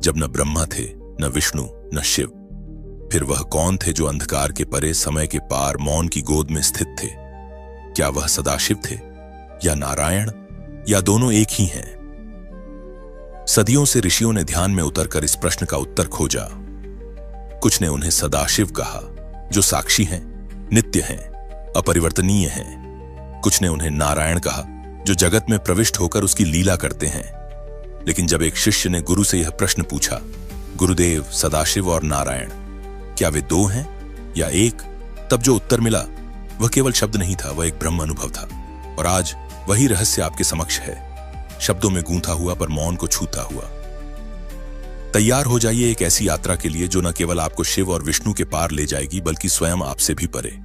जब न ब्रह्मा थे, न विष्णु, न शिव। फिर वह कौन थे जो अंधकार के परे, समय के पार मौन की गोद में स्थित थे? क्या वह सदाशिव थे या नारायण, या दोनों एक ही हैं? सदियों से ऋषियों ने ध्यान में उतरकर इस प्रश्न का उत्तर खोजा। कुछ ने उन्हें सदाशिव कहा, जो साक्षी हैं, नित्य हैं, अपरिवर्तनीय हैं। कुछ ने उन्हें नारायण कहा, जो जगत में प्रविष्ट होकर उसकी लीला करते हैं। लेकिन जब एक शिष्य ने गुरु से यह प्रश्न पूछा, गुरुदेव, सदाशिव और नारायण क्या वे दो हैं या एक? तब जो उत्तर मिला वह केवल शब्द नहीं था, वह एक ब्रह्म अनुभव था। और आज वही रहस्य आपके समक्ष है, शब्दों में गूंथा हुआ पर मौन को छूता हुआ। तैयार हो जाइए एक ऐसी यात्रा के लिए जो न केवल आपको शिव और विष्णु के पार ले जाएगी, बल्कि स्वयं आपसे भी परे।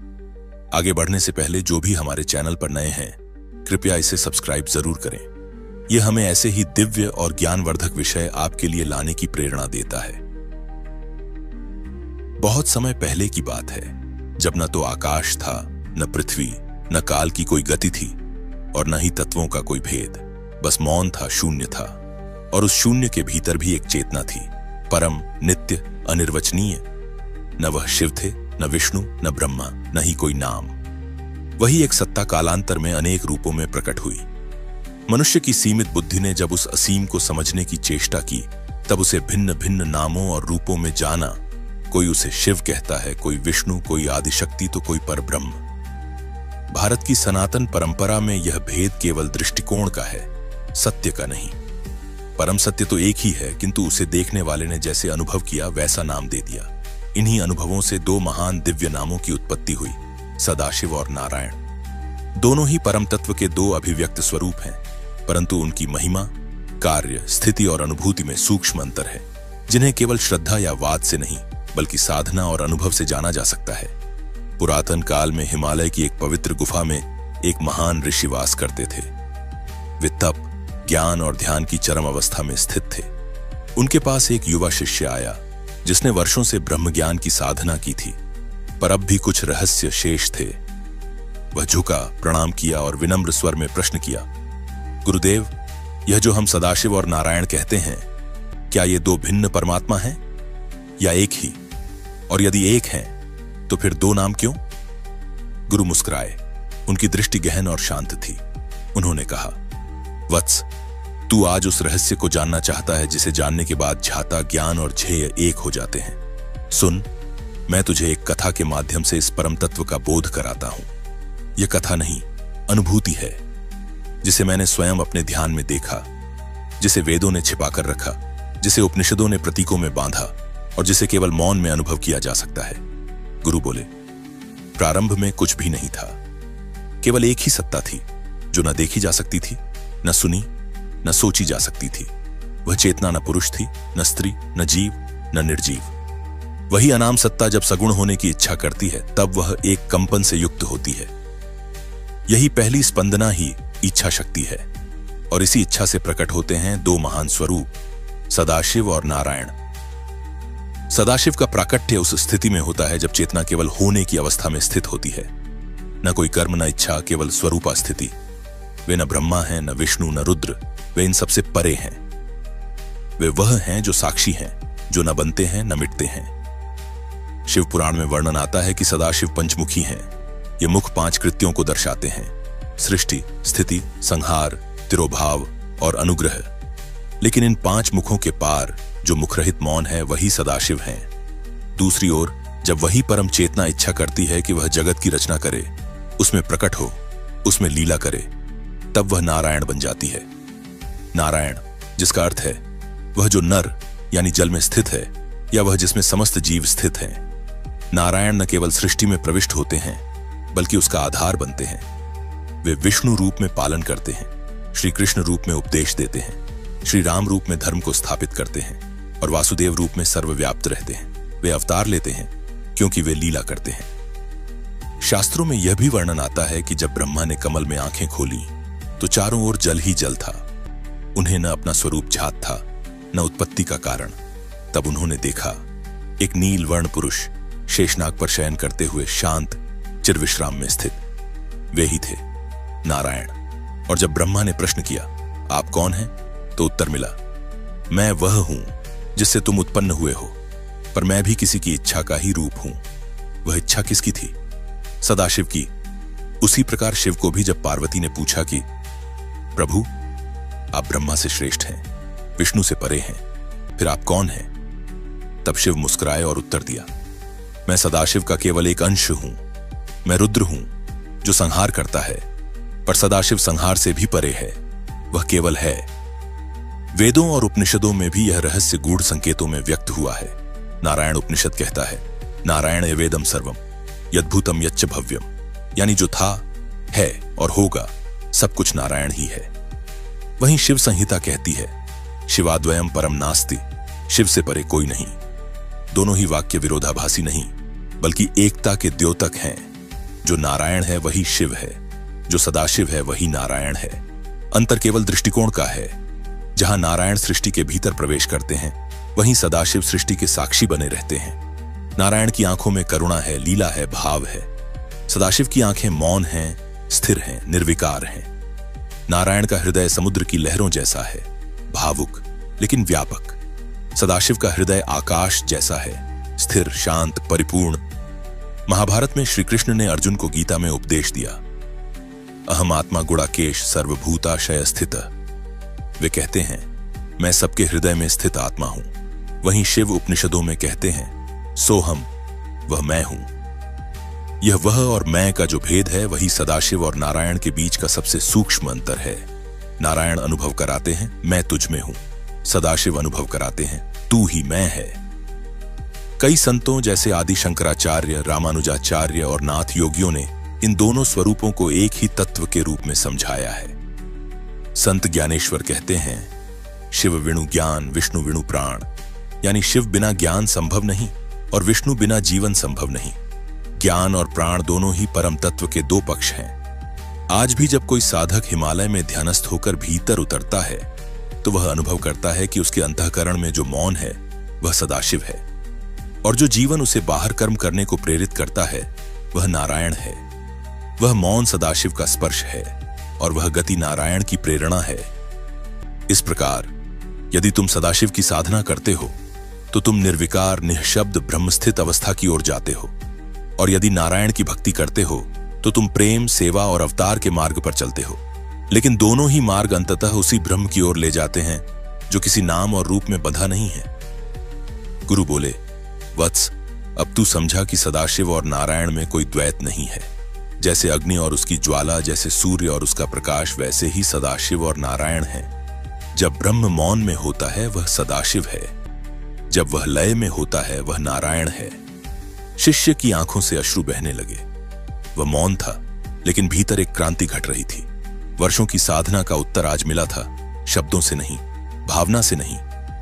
आगे बढ़ने से पहले जो भी हमारे चैनल पर नए हैं, कृपया इसे सब्सक्राइब जरूर करें। यह हमें ऐसे ही दिव्य और ज्ञानवर्धक विषय आपके लिए लाने की प्रेरणा देता है। बहुत समय पहले की बात है, जब न तो आकाश था, न पृथ्वी, न काल की कोई गति थी और न ही तत्वों का कोई भेद। बस मौन था, शून्य था। और उस शून्य के भीतर भी एक चेतना थी, परम, नित्य, अनिर्वचनीय। न वह शिव थे, न विष्णु, न ब्रह्मा, न ही कोई नाम। वही एक सत्ता कालांतर में अनेक रूपों में प्रकट हुई। मनुष्य की सीमित बुद्धि ने जब उस असीम को समझने की चेष्टा की, तब उसे भिन्न भिन्न नामों और रूपों में जाना। कोई उसे शिव कहता है, कोई विष्णु, कोई आदिशक्ति, तो कोई परब्रह्म। भारत की सनातन परंपरा में यह भेद केवल दृष्टिकोण का है, सत्य का नहीं। परम सत्य तो एक ही है, किंतु उसे देखने वाले ने जैसे अनुभव किया वैसा नाम दे दिया। इन्हीं अनुभवों से दो महान दिव्य नामों की उत्पत्ति हुई, सदाशिव और नारायण। दोनों ही परम तत्व के दो अभिव्यक्त स्वरूप हैं, परंतु उनकी महिमा, कार्य, स्थिति और अनुभूति में सूक्ष्म अंतर है, जिन्हें केवल श्रद्धा या वाद से नहीं, बल्कि साधना और अनुभव से जाना जा सकता है। पुरातन काल में हिमालय की एक पवित्र गुफा में एक महान ऋषि वास करते थे। वे तप, ज्ञान और ध्यान की चरम अवस्था में स्थित थे। उनके पास एक युवा शिष्य आया, जिसने वर्षों से ब्रह्म ज्ञान की साधना की थी, पर अब भी कुछ रहस्य शेष थे। वह झुका, प्रणाम किया और विनम्र स्वर में प्रश्न किया, गुरुदेव, यह जो हम सदाशिव और नारायण कहते हैं, क्या ये दो भिन्न परमात्मा हैं या एक ही? और यदि एक हैं, तो फिर दो नाम क्यों? गुरु मुस्कुराए। उनकी दृष्टि गहन और शांत थी। उन्होंने कहा, वत्स, तू आज उस रहस्य को जानना चाहता है जिसे जानने के बाद झाता, ज्ञान और झेय एक हो जाते हैं। सुन, मैं तुझे एक कथा के माध्यम से इस परम तत्व का बोध कराता हूं। यह कथा नहीं, अनुभूति है, जिसे मैंने स्वयं अपने ध्यान में देखा, जिसे वेदों ने छिपाकर रखा, जिसे उपनिषदों ने प्रतीकों में बांधा और जिसे केवल मौन में अनुभव किया जा सकता है। गुरु बोले, प्रारंभ में कुछ भी नहीं था, केवल एक ही सत्ता थी, जो न देखी जा सकती थी, न सुनी, न सोची जा सकती थी। वह चेतना न पुरुष थी, न स्त्री, न जीव, न निर्जीव। वही अनाम सत्ता जब सगुण होने की इच्छा करती है, तब वह एक कंपन से युक्त होती है। यही पहली स्पंदना ही इच्छा शक्ति है, और इसी इच्छा से प्रकट होते हैं दो महान स्वरूप, सदाशिव और नारायण। सदाशिव का प्राकट्य उस स्थिति में होता है जब चेतना केवल होने की अवस्था में स्थित होती है, न कोई कर्म, न इच्छा, केवल स्वरूपा स्थिति। वे न ब्रह्मा हैं, न विष्णु, न रुद्र, वे इन सबसे परे हैं। वे वह हैं जो साक्षी हैं, जो न बनते हैं न मिटते हैं। शिव पुराण में वर्णन आता है कि सदाशिव पंचमुखी हैं। ये मुख 5 कृत्यों को दर्शाते हैं, सृष्टि, स्थिति, संहार, तिरोभाव और अनुग्रह। लेकिन इन 5 मुखों के पार जो मुखरहित मौन है, वही सदाशिव हैं। दूसरी ओर, जब वही परम चेतना इच्छा करती है कि वह जगत की रचना करे, उसमें प्रकट हो, उसमें लीला करे, तब वह नारायण बन जाती है। नारायण, जिसका अर्थ है वह जो नर यानी जल में स्थित है, या वह जिसमें समस्त जीव स्थित हैं। नारायण न केवल सृष्टि में प्रविष्ट होते हैं, बल्कि उसका आधार बनते हैं। वे विष्णु रूप में पालन करते हैं, श्री कृष्ण रूप में उपदेश देते हैं, श्री राम रूप में धर्म को स्थापित करते हैं और वासुदेव रूप में सर्वव्याप्त रहते हैं। वे अवतार लेते हैं क्योंकि वे लीला करते हैं। शास्त्रों में यह भी वर्णन आता है कि जब ब्रह्मा ने कमल में आंखें खोली तो चारों ओर जल ही जल था। उन्हें न अपना स्वरूप झात था, न उत्पत्ति का कारण। तब उन्होंने देखा एक नील वर्ण पुरुष शेषनाग पर शयन करते हुए शांत चिरविश्राम में स्थित। वे ही थे नारायण। और जब ब्रह्मा ने प्रश्न किया, आप कौन हैं? तो उत्तर मिला, मैं वह हूं जिससे तुम उत्पन्न हुए हो, पर मैं भी किसी की इच्छा का ही रूप हूं। वह इच्छा किसकी थी? सदाशिव की। उसी प्रकार शिव को भी जब पार्वती ने पूछा कि प्रभु, आप ब्रह्मा से श्रेष्ठ हैं, विष्णु से परे हैं, फिर आप कौन हैं? तब शिव मुस्कुराए और उत्तर दिया, मैं सदाशिव का केवल एक अंश हूं। मैं रुद्र हूं जो संहार करता है, पर सदाशिव संहार से भी परे है, वह केवल है। वेदों और उपनिषदों में भी यह रहस्य गूढ़ संकेतों में व्यक्त हुआ है। नारायण उपनिषद कहता है, नारायण एवेदम सर्वम यद्भूतम यच्च भव्यम, यानी जो था, है और होगा सब कुछ नारायण ही है। वहीं शिव संहिता कहती है, शिवाद्वयम परम नास्ति, शिव से परे कोई नहीं। दोनों ही वाक्य विरोधाभासी नहीं, बल्कि एकता के द्योतक हैं। जो नारायण है वही शिव है, जो सदाशिव है वही नारायण है। अंतर केवल दृष्टिकोण का है। जहां नारायण सृष्टि के भीतर प्रवेश करते हैं, वहीं सदाशिव सृष्टि के साक्षी बने रहते हैं। नारायण की आंखों में करुणा है, लीला है, भाव है। सदाशिव की आंखें मौन हैं, स्थिर हैं, निर्विकार हैं। नारायण का हृदय समुद्र की लहरों जैसा है, भावुक लेकिन व्यापक। सदाशिव का हृदय आकाश जैसा है, स्थिर, शांत, परिपूर्ण। महाभारत में श्री कृष्ण ने अर्जुन को गीता में उपदेश दिया, अहम आत्मा गुणाकेश सर्वभूताशय स्थित। वे कहते हैं, मैं सबके हृदय में स्थित आत्मा हूं। वहीं शिव उपनिषदों में कहते हैं, सोहम, वह मैं हूं। यह वह और मैं का जो भेद है, वही सदाशिव और नारायण के बीच का सबसे सूक्ष्म अंतर है। नारायण अनुभव कराते हैं, मैं तुझ में हूं। सदाशिव अनुभव कराते हैं, तू ही मैं है। कई संतों जैसे आदि शंकराचार्य, रामानुजाचार्य और नाथ योगियों ने इन दोनों स्वरूपों को एक ही तत्व के रूप में समझाया है। संत ज्ञानेश्वर कहते हैं, शिव विणु ज्ञान विष्णु विणु प्राण, यानी शिव बिना ज्ञान संभव नहीं और विष्णु बिना जीवन संभव नहीं। ज्ञान और प्राण दोनों ही परम तत्व के दो पक्ष हैं। आज भी जब कोई साधक हिमालय में ध्यानस्थ होकर भीतर उतरता है, तो वह अनुभव करता है कि उसके अंतःकरण में जो मौन है वह सदाशिव है, और जो जीवन उसे बाहर कर्म करने को प्रेरित करता है वह नारायण है। वह मौन सदाशिव का स्पर्श है और वह गति नारायण की प्रेरणा है। इस प्रकार यदि तुम सदाशिव की साधना करते हो तो तुम निर्विकार निःशब्द ब्रह्मस्थित अवस्था की ओर जाते हो, और यदि नारायण की भक्ति करते हो तो तुम प्रेम, सेवा और अवतार के मार्ग पर चलते हो। लेकिन दोनों ही मार्ग अंततः उसी ब्रह्म की ओर ले जाते हैं जो किसी नाम और रूप में बंधा नहीं है। गुरु बोले, वत्स, अब तू समझा कि सदाशिव और नारायण में कोई द्वैत नहीं है। जैसे अग्नि और उसकी ज्वाला, जैसे सूर्य और उसका प्रकाश, वैसे ही सदाशिव और नारायण हैं। जब ब्रह्म मौन में होता है वह सदाशिव है, जब वह लय में होता है वह नारायण है। शिष्य की आंखों से अश्रु बहने लगे। वह मौन था, लेकिन भीतर एक क्रांति घट रही थी। वर्षों की साधना का उत्तर आज मिला था, शब्दों से नहीं, भावना से नहीं,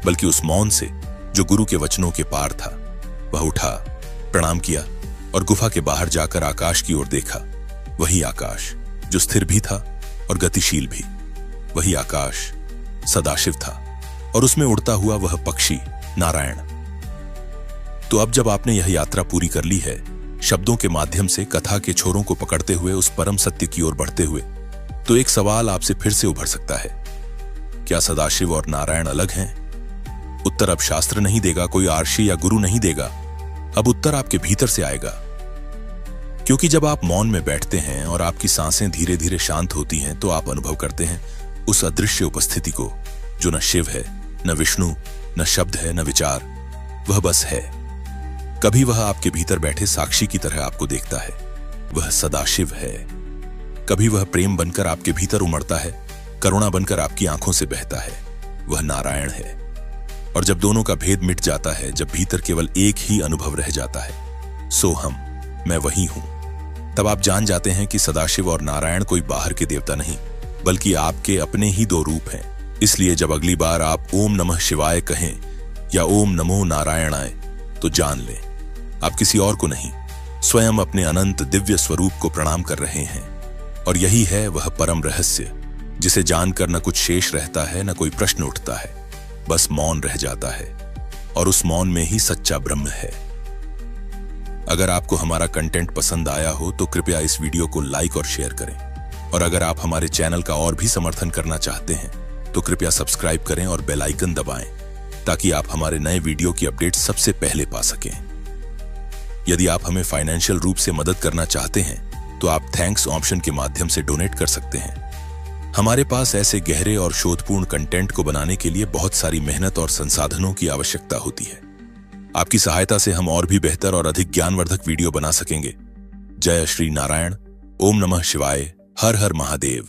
बल्कि उस मौन से जो गुरु के वचनों के पार था। वह उठा, प्रणाम किया और गुफा के बाहर जाकर आकाश की ओर देखा। वही आकाश जो स्थिर भी था और गतिशील भी। वही आकाश सदाशिव था और उसमें उड़ता हुआ वह पक्षी नारायण। तो अब जब आपने यह यात्रा पूरी कर ली है, शब्दों के माध्यम से कथा के छोरों को पकड़ते हुए उस परम सत्य की ओर बढ़ते हुए, तो एक सवाल आपसे फिर से उभर सकता है, क्या सदाशिव और नारायण अलग हैं? उत्तर अब शास्त्र नहीं देगा, कोई आर्षि या गुरु नहीं देगा। अब उत्तर आपके भीतर से आएगा। क्योंकि जब आप मौन में बैठते हैं और आपकी सांसें धीरे धीरे शांत होती हैं, तो आप अनुभव करते हैं उस अदृश्य उपस्थिति को, जो न शिव है, न विष्णु, न शब्द है, न विचार। वह बस है। कभी वह आपके भीतर बैठे साक्षी की तरह आपको देखता है, वह सदाशिव है। कभी वह प्रेम बनकर आपके भीतर उमड़ता है, करुणा बनकर आपकी आंखों से बहता है, वह नारायण है। और जब दोनों का भेद मिट जाता है, जब भीतर केवल एक ही अनुभव रह जाता है, सोहम, मैं वही हूं, तब आप जान जाते हैं कि सदाशिव और नारायण कोई बाहर के देवता नहीं, बल्कि आपके अपने ही दो रूप हैं। इसलिए जब अगली बार आप ओम नमः शिवाय कहें या ओम नमो नारायणाय, तो जान लें आप किसी और को नहीं, स्वयं अपने अनंत दिव्य स्वरूप को प्रणाम कर रहे हैं। और यही है वह परम रहस्य, जिसे जानकर न कुछ शेष रहता है, न कोई प्रश्न उठता है, बस मौन रह जाता है। और उस मौन में ही सच्चा ब्रह्म है। अगर आपको हमारा कंटेंट पसंद आया हो तो कृपया इस वीडियो को लाइक और शेयर करें। और अगर आप हमारे चैनल का और भी समर्थन करना चाहते हैं तो कृपया सब्सक्राइब करें और बेल आइकन दबाएं, ताकि आप हमारे नए वीडियो की अपडेट सबसे पहले पा सकें। यदि आप हमें फाइनेंशियल रूप से मदद करना चाहते हैं तो आप थैंक्स ऑप्शन के माध्यम से डोनेट कर सकते हैं। हमारे पास ऐसे गहरे और शोधपूर्ण कंटेंट को बनाने के लिए बहुत सारी मेहनत और संसाधनों की आवश्यकता होती है। आपकी सहायता से हम और भी बेहतर और अधिक ज्ञानवर्धक वीडियो बना सकेंगे। जय श्री नारायण। ओम नमः शिवाय। हर हर महादेव।